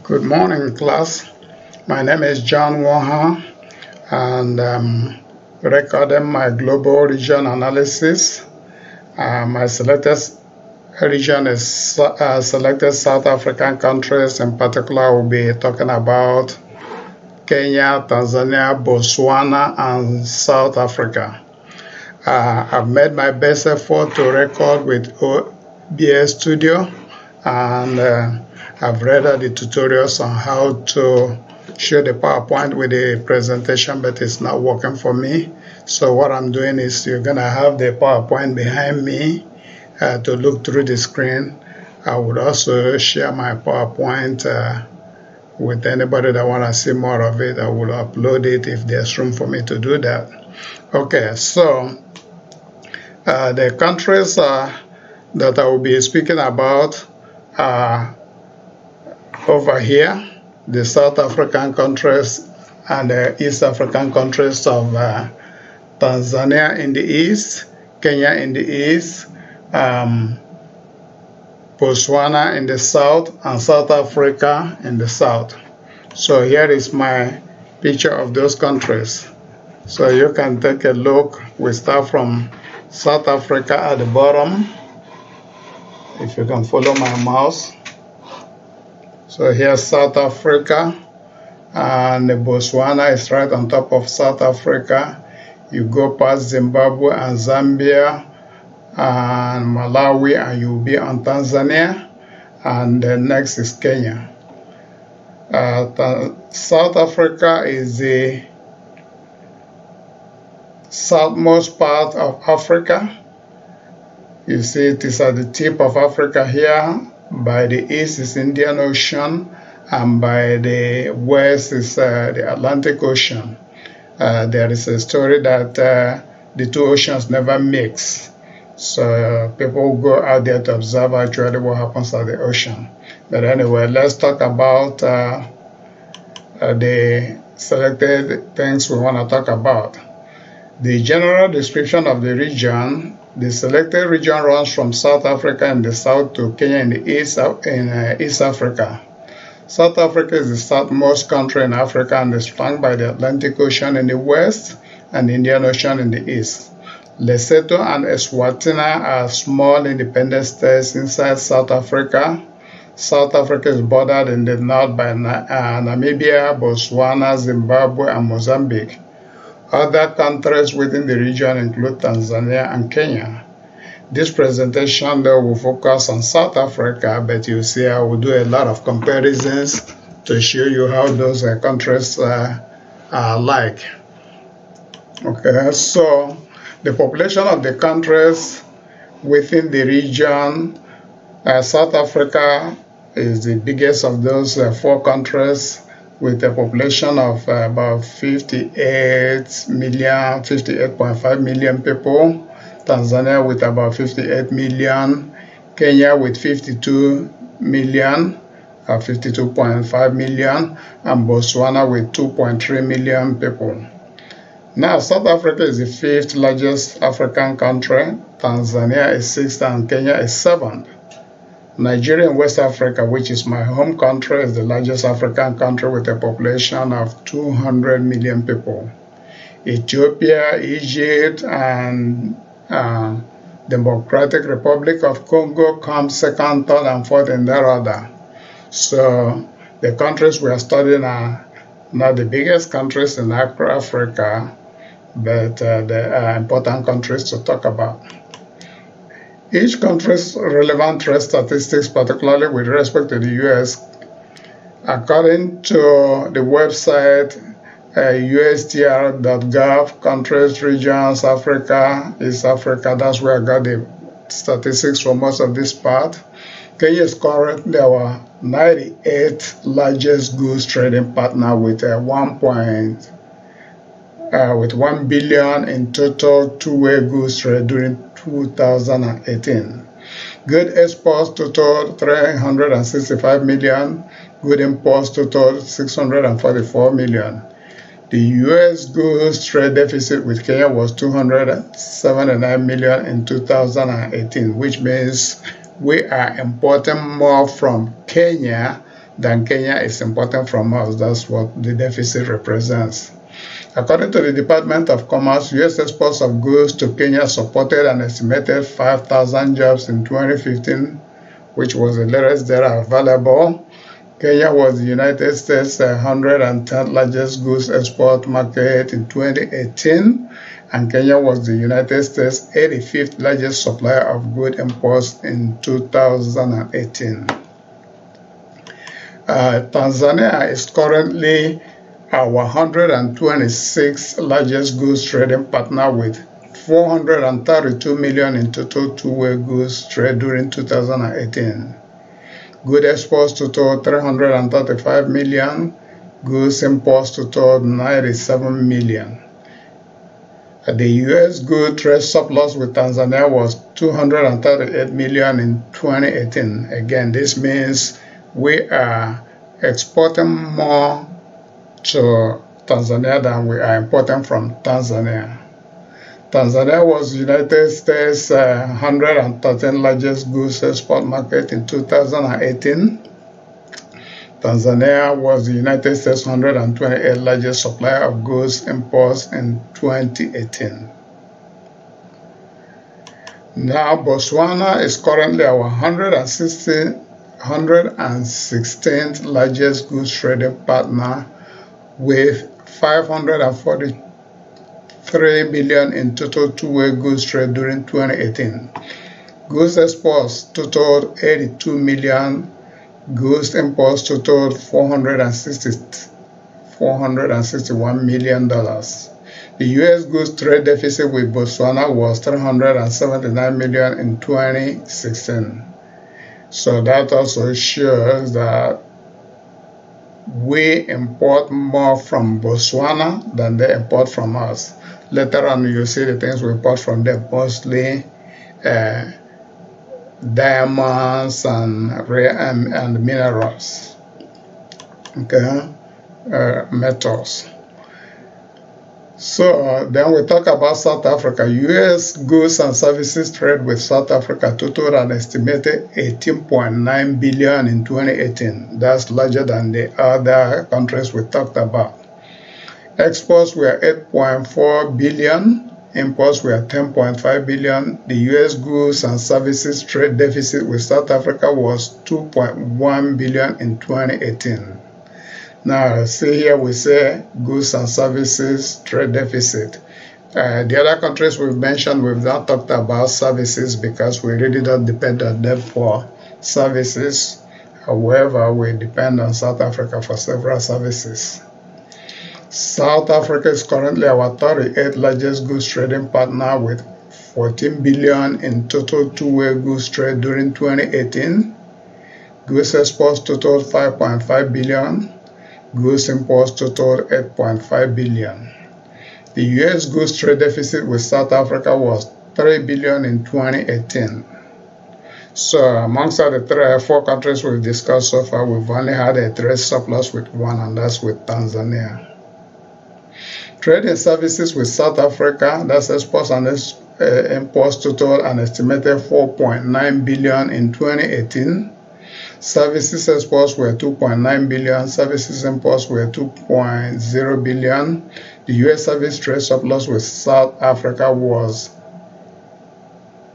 Good morning, class. My name is John Nwoha, and recording my global region analysis. My selected region is selected South African countries. In particular, we'll be talking about Kenya, Tanzania, Botswana, and South Africa. I've made my best effort to record with OBS Studio, and I've read the tutorials on how to show the PowerPoint with the presentation, but it's not working for me. So what I'm doing is you're gonna have the PowerPoint behind me to look through the screen. I would also share my PowerPoint with anybody that want to see more of it. I will upload it if there's room for me to do that. Okay, so the countries that I will be speaking about are over here, the South African countries and the East African countries of Tanzania in the east, Kenya in the east, Botswana in the south, and South Africa in the south. So here is my picture of those countries. So you can take a look. We start from South Africa at the bottom, if you can follow my mouse. So here's South Africa, and Botswana is right on top of South Africa. You go past Zimbabwe and Zambia and Malawi, and you'll be on Tanzania, and then next is Kenya. South Africa is the southmost part of Africa. You see it is at the tip of Africa here. By the east is Indian Ocean, and by the west is the Atlantic Ocean. There is a story that the two oceans never mix. So people go out there to observe actually what happens at the ocean. But anyway, let's talk about the selected things we want to talk about. The general description of the region. The selected region runs from South Africa in the south to Kenya in the east East Africa. South Africa is the southmost country in Africa and is flanked by the Atlantic Ocean in the west and the Indian Ocean in the east. Lesotho and Eswatini are small independent states inside South Africa. South Africa is bordered in the north by Namibia, Botswana, Zimbabwe, and Mozambique. Other countries within the region include Tanzania and Kenya. This presentation though will focus on South Africa, but you see I will do a lot of comparisons to show you how those countries are like. Okay, so the population of the countries within the region, South Africa is the biggest of those four countries, with a population of about 58.5 million people, Tanzania with about 58 million, Kenya with 52 million, 52.5 million, and Botswana with 2.3 million people. Now, South Africa is the fifth largest African country, Tanzania is sixth, and Kenya is seventh. Nigeria in West Africa, which is my home country, is the largest African country with a population of 200 million people. Ethiopia, Egypt, and Democratic Republic of Congo come second, third, and fourth in that order. So the countries we are studying are not the biggest countries in Africa, but they are important countries to talk about. Each country's relevant trade statistics, particularly with respect to the US, according to the website USTR.gov, countries, regions, Africa, East Africa, that's where I got the statistics for most of this part. Kenya is currently our 98th largest goods trading partner with 1 billion in total two-way goods trade during 2018. Good exports totaled 365 million. Good imports totaled 644 million. The U.S. goods trade deficit with Kenya was 279 million in 2018, which means we are importing more from Kenya than Kenya is importing from us. That's what the deficit represents. According to the Department of Commerce, U.S. exports of goods to Kenya supported an estimated 5,000 jobs in 2015, which was the latest data available. Kenya was the United States' 110th largest goods export market in 2018, and Kenya was the United States' 85th largest supplier of goods imports in 2018. Tanzania is currently our 126th largest goods trading partner with 432 million in total two-way goods trade during 2018. Goods exports totaled 335 million, goods imports totaled 97 million. The U.S. goods trade surplus with Tanzania was 238 million in 2018. Again, this means we are exporting more to Tanzania than we are importing from Tanzania. Tanzania was the United States' 113th largest goods export market in 2018. Tanzania was the United States' 128th largest supplier of goods imports in 2018. Now, Botswana is currently our 116th largest goods trading partner with 543 billion in total two-way goods trade during 2018. Goods exports totaled 82 million, goods imports totaled $461 million. The U.S. goods trade deficit with Botswana was 379 million in 2016. So that also shows that we import more from Botswana than they import from us. Later on, you'll see the things we import from them, mostly diamonds and minerals, okay, metals. So then we talk about South Africa. U.S. goods and services trade with South Africa totaled an estimated 18.9 billion in 2018. That's larger than the other countries we talked about. Exports were 8.4 billion, imports were 10.5 billion. The U.S. goods and services trade deficit with South Africa was 2.1 billion in 2018. Now, see here we say goods and services trade deficit. The other countries we've mentioned, we've not talked about services because we really don't depend on them for services. However, we depend on South Africa for several services. South Africa is currently our 38th largest goods trading partner with 14 billion in total two-way goods trade during 2018. Goods exports totaled 5.5 billion. Goods imports totaled 8.5 billion. The U.S. goods trade deficit with South Africa was 3 billion in 2018. So amongst the 4 countries we've discussed so far, we've only had a trade surplus with one, and that's with Tanzania. Trade in services with South Africa, that's exports and imports, totaled an estimated 4.9 billion in 2018. Services exports were 2.9 billion, services imports were 2.0 billion. The U.S. service trade surplus with South Africa was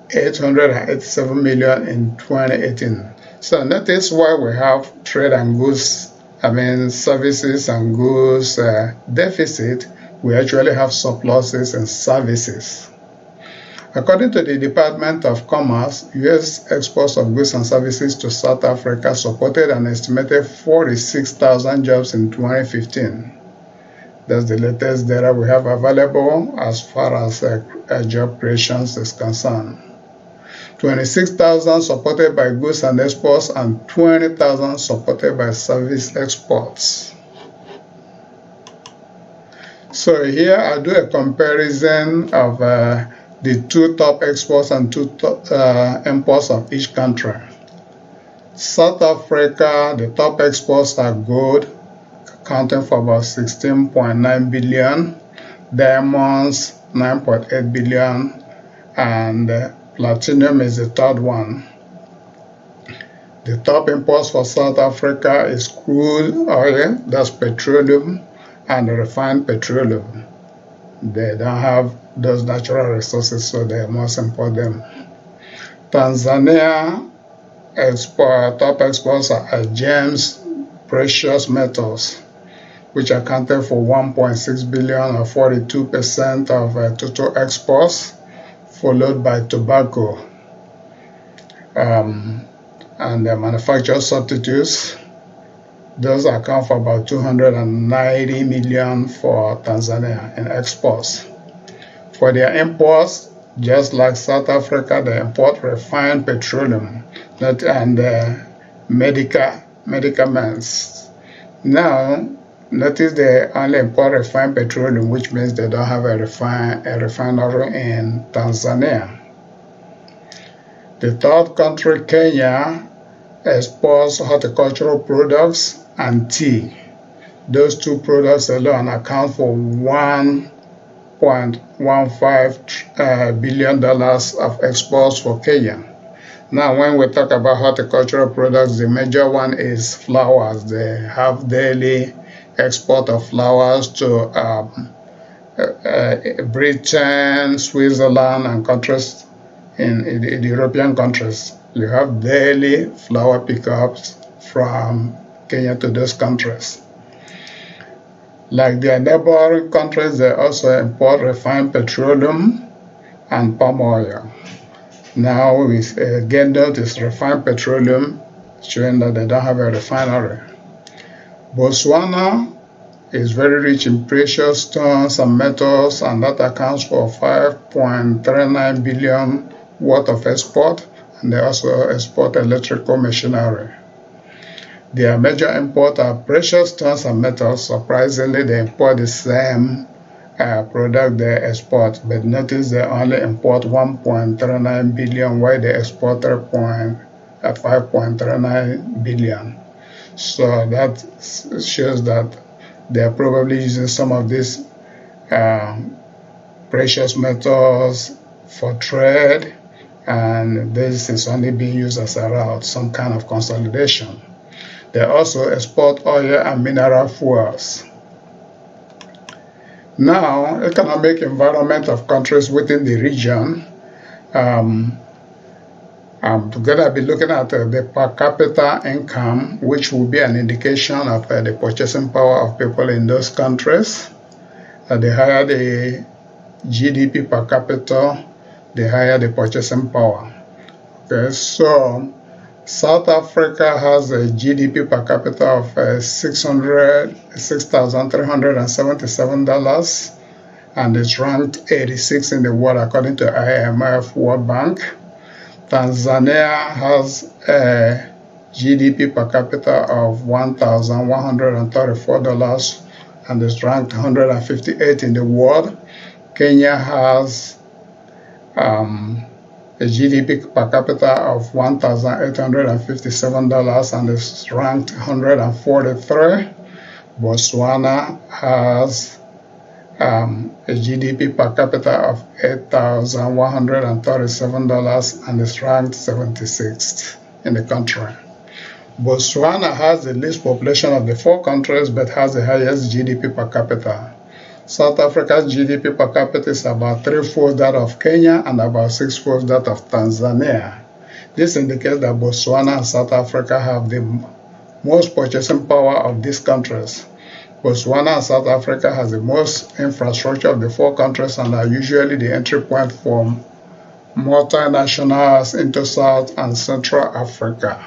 887 million in 2018. So that is why we have trade and goods, services and goods deficit. We actually have surpluses in services. According to the Department of Commerce, U.S. exports of goods and services to South Africa supported an estimated 46,000 jobs in 2015. That's the latest data we have available as far as job creations is concerned. 26,000 supported by goods and exports and 20,000 supported by service exports. So here I do a comparison of the 2 top exports and 2 top imports of each country. South Africa, the top exports are gold, accounting for about 16.9 billion, diamonds 9.8 billion, and platinum is the third one. The top imports for South Africa is crude oil, that's petroleum, and refined petroleum. They don't have those natural resources, so they must import them. Tanzania top exports are gems, precious metals, which accounted for 1.6 billion or 42% of total exports, followed by tobacco and manufactured substitutes. Those account for about 290 million for Tanzania in exports. For their imports, just like South Africa, they import refined petroleum and medicaments. Now, notice they only import refined petroleum, which means they don't have a refinery in Tanzania. The third country, Kenya, exports horticultural products and tea. Those two products alone account for $1.15 billion of exports for Kenya. Now, when we talk about horticultural products, the major one is flowers. They have daily export of flowers to Britain, Switzerland, and countries in the European countries. You have daily flower pickups from Kenya to those countries. Like their neighboring countries, they also import refined petroleum and palm oil. Now, with again, notice refined petroleum, showing that they don't have a refinery. Botswana is very rich in precious stones and metals, and that accounts for 5.39 billion worth of export, and they also export electrical machinery. Their major imports are precious stones and metals. Surprisingly, they import the same product they export, but notice they only import 1.39 billion, while they export 5.39 billion. So that shows that they are probably using some of these precious metals for trade, and this is only being used as a route, some kind of consolidation. They also export oil and mineral fuels. Now, economic environment of countries within the region. I'm going to be looking at the per capita income, which will be an indication of the purchasing power of people in those countries. The higher the GDP per capita, the higher the purchasing power. Okay, so South Africa has a GDP per capita of $6,377 and is ranked 86 in the world according to IMF World Bank. Tanzania has a GDP per capita of $1,134 and is ranked 158 in the world. Kenya has a GDP per capita of $1,857 and is ranked 143. Botswana has a GDP per capita of $8,137 and is ranked 76th in the country. Botswana has the least population of the four countries but has the highest GDP per capita. South Africa's GDP per capita is about 3/4 that of Kenya and about 6/4 that of Tanzania. This indicates that Botswana and South Africa have the most purchasing power of these countries. Botswana and South Africa has the most infrastructure of the four countries and are usually the entry point for multinationals into South and Central Africa.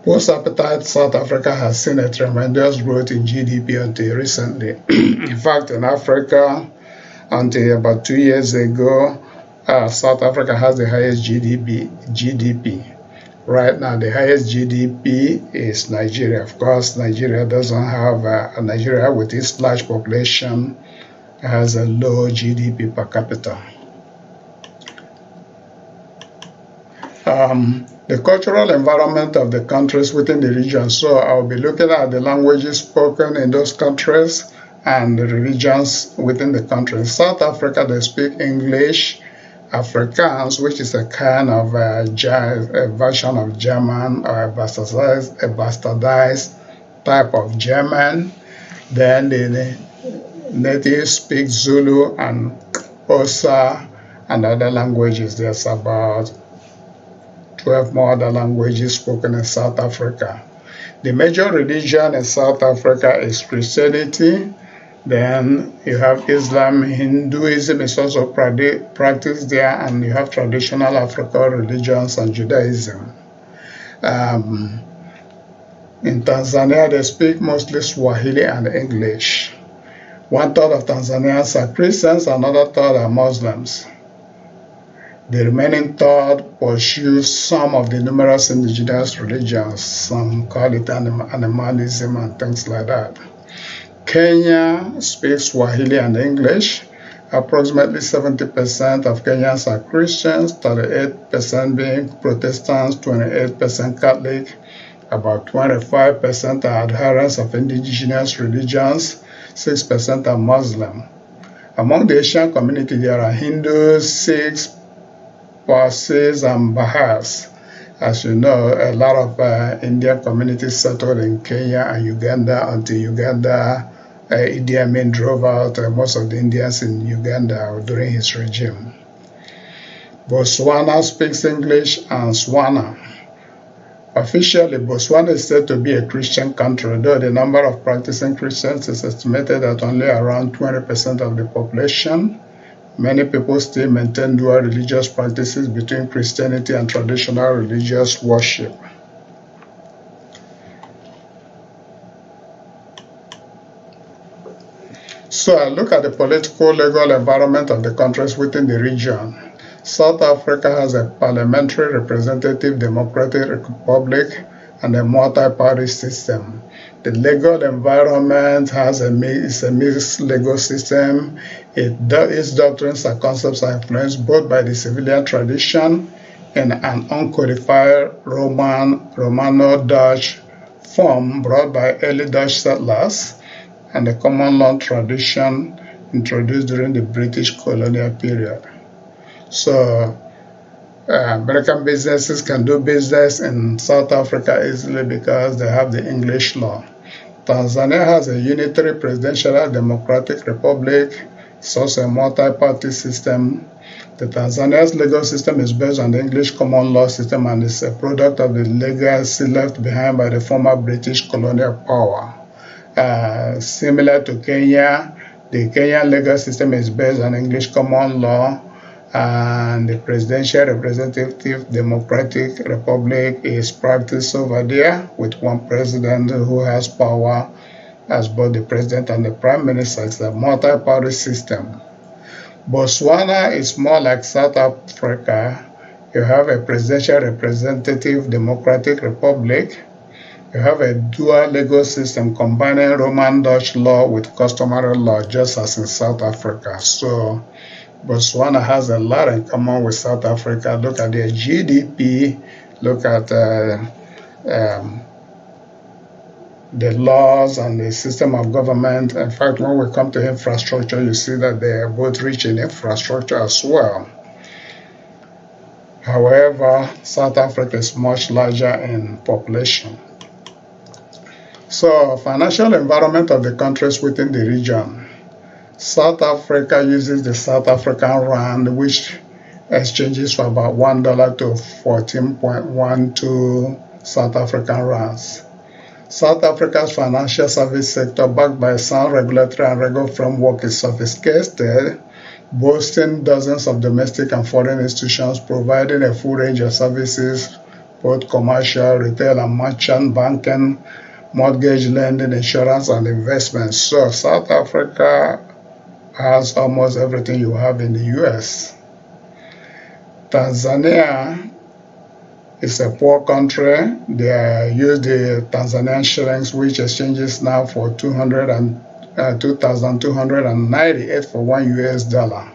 Post-apartheid South Africa has seen a tremendous growth in GDP until recently. In fact, in Africa, until about 2 years ago, South Africa has the highest GDP. Right now, the highest GDP is Nigeria. Of course, Nigeria doesn't have, Nigeria with its large population has a low GDP per capita. The cultural environment of the countries within the region. So I'll be looking at the languages spoken in those countries and the religions within the country. In South Africa, they speak English, Afrikaans, which is a kind of a version of German or a bastardized type of German. Then the natives speak Zulu and Xhosa and other languages. There's about 12 more other languages spoken in South Africa. The major religion in South Africa is Christianity. Then you have Islam. Hinduism is also practiced there, and you have traditional African religions and Judaism. In Tanzania, they speak mostly Swahili and English. 1/3 of Tanzanians are Christians, another third are Muslims. The remaining third pursues some of the numerous indigenous religions. Some call it animalism and things like that. Kenya speaks Swahili and English. Approximately 70% of Kenyans are Christians, 38% being Protestants, 28% Catholic. About 25% are adherents of indigenous religions, 6% are Muslim. Among the Asian community, there are Hindus, Sikhs, Parsis, and Bahas. As you know, a lot of Indian communities settled in Kenya and Uganda until Uganda, Idi Amin drove out most of the Indians in Uganda during his regime. Botswana speaks English and Swana. Officially, Botswana is said to be a Christian country, though the number of practicing Christians is estimated at only around 20% of the population. Many people still maintain dual religious practices between Christianity and traditional religious worship. So I look at the political legal environment of the countries within the region. South Africa has a parliamentary representative democratic republic and a multi-party system. The legal environment is a mixed legal system. Its doctrines and concepts are influenced both by the civilian tradition and an uncodified Romano-Dutch form brought by early Dutch settlers and the common law tradition introduced during the British colonial period. So American businesses can do business in South Africa easily because they have the English law. Tanzania has a unitary presidential democratic republic. It's also a multi-party system. The Tanzania's legal system is based on the English common law system and is a product of the legacy left behind by the former British colonial power. Similar to Kenya, the Kenyan legal system is based on English common law, and the presidential representative democratic republic is practiced over there with one president who has power as both the president and the prime minister. It's a multi-party system. Botswana is more like South Africa. You have a presidential representative democratic republic. You have a dual legal system combining Roman Dutch law with customary law, just as in South Africa. So Botswana has a lot in common with South Africa. Look at their GDP, look at the laws and the system of government. In fact, when we come to infrastructure, you see that they are both rich in infrastructure as well. However, South Africa is much larger in population. So, financial environment of the countries within the region. South Africa uses the South African rand, which exchanges for about $1 to 14.12 South African rands. South Africa's financial service sector, backed by a sound regulatory and legal framework, is sophisticated, boasting dozens of domestic and foreign institutions providing a full range of services, both commercial, retail, and merchant banking, mortgage lending, insurance, and investments. So South Africa has almost everything you have in the US. Tanzania is a poor country. They use the Tanzanian shillings, which exchanges now for 2,298 for $1.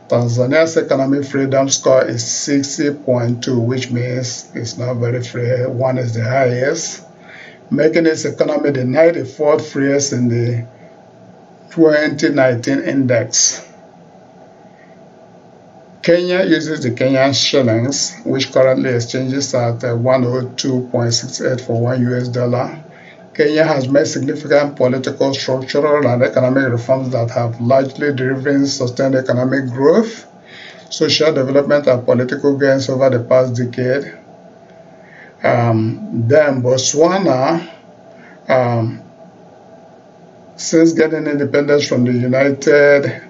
Tanzania's economic freedom score is 60.2, which means it's not very free. One is the highest, making its economy the 94th freest in the 2019 index. Kenya uses the Kenyan shillings, which currently exchanges at 102.68 for $1. Kenya has made significant political, structural, and economic reforms that have largely driven sustained economic growth, social development, and political gains over the past decade. Then Botswana, since getting independence from the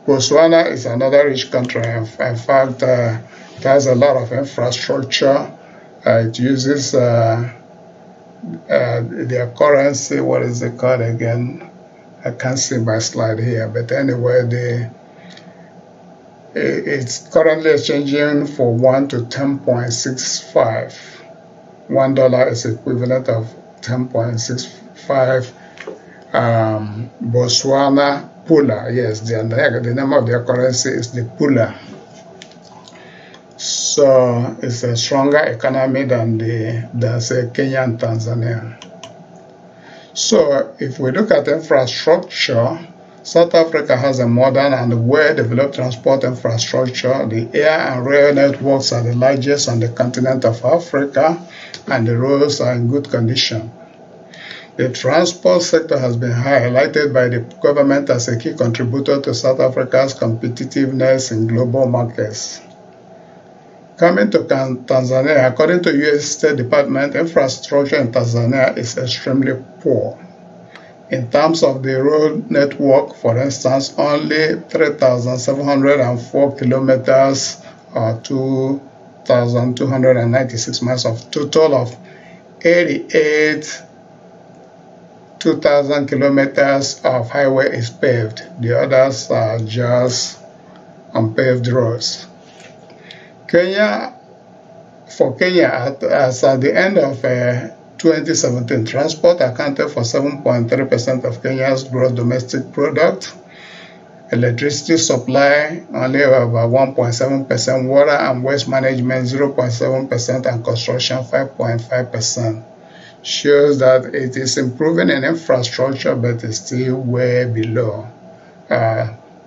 Botswana is another rich country. In fact, it has a lot of infrastructure. It uses their currency. What is it called again? I can't see my slide here. But anyway, it's currently exchanging for 1 to 10.65. $1 is equivalent of 10.65 Botswana Pula. Yes, the name of their currency is the Pula. So it's a stronger economy than say Kenya and Tanzania. So if we look at infrastructure, South Africa has a modern and well-developed transport infrastructure. The air and rail networks are the largest on the continent of Africa, and the roads are in good condition. The transport sector has been highlighted by the government as a key contributor to South Africa's competitiveness in global markets. Coming to Tanzania, according to U.S. State Department, infrastructure in Tanzania is extremely poor. In terms of the road network, for instance, only 3,704 kilometers or 2,296 miles of total of 2,000 kilometers of highway is paved. The others are just unpaved roads. For Kenya, as at the end of 2017, transport accounted for 7.3% of Kenya's gross domestic product. Electricity supply only about 1.7%, water and waste management 0.7%, and construction 5.5%. Shows that it is improving in infrastructure, but it's still way below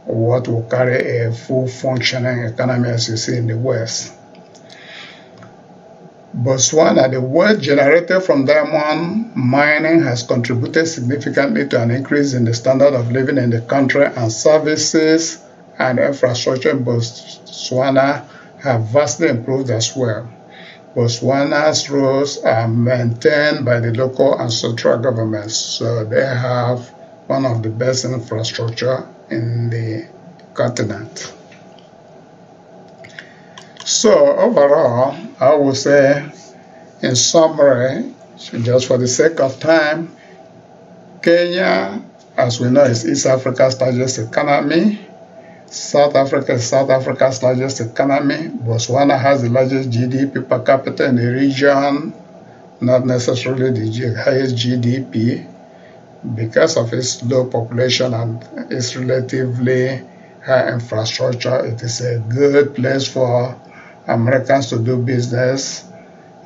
what will carry a full functioning economy as you see in the West. Botswana, the wealth generated from diamond mining has contributed significantly to an increase in the standard of living in the country, and services and infrastructure in Botswana have vastly improved as well. Botswana's roads are maintained by the local and central governments, so they have one of the best infrastructure in the continent. So overall, I would say, in summary, just for the sake of time, Kenya, as we know, is East Africa's largest economy. South Africa is South Africa's largest economy. Botswana has the largest GDP per capita in the region, not necessarily the highest GDP, because of its low population and its relatively high infrastructure. It is a good place for Americans to do business.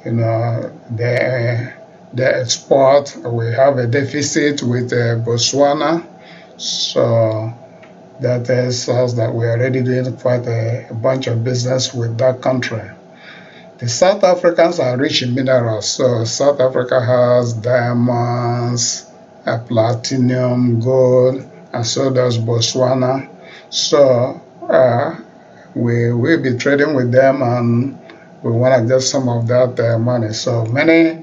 You know, they export. We have a deficit with Botswana, so that tells us that we are already doing quite a bunch of business with that country. The South Africans are rich in minerals, so South Africa has diamonds, platinum, gold, and so does Botswana. So we will be trading with them, and we want to get some of that money. So many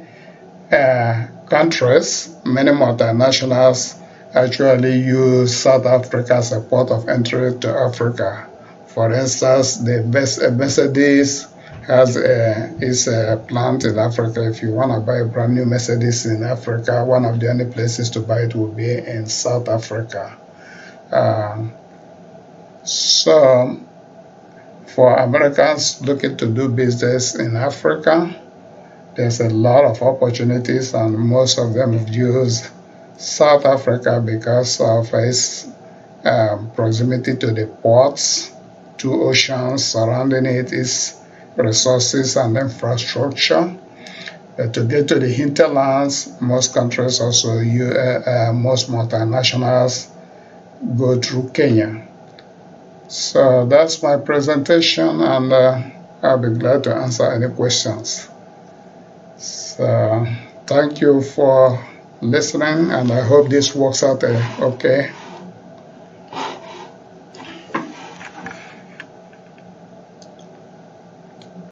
countries, many multinationals actually use South Africa as a port of entry to Africa. For instance, the Mercedes has its plant in Africa. If you want to buy a brand new Mercedes in Africa, one of the only places to buy it will be in South Africa. So for Americans looking to do business in Africa, there's a lot of opportunities, and most of them use South Africa because of its proximity to the ports, two oceans surrounding it, its resources and infrastructure. To get to the hinterlands, most countries also, most multinationals go through Kenya. So that's my presentation, and I'll be glad to answer any questions. So thank you for listening, and I hope this works out okay.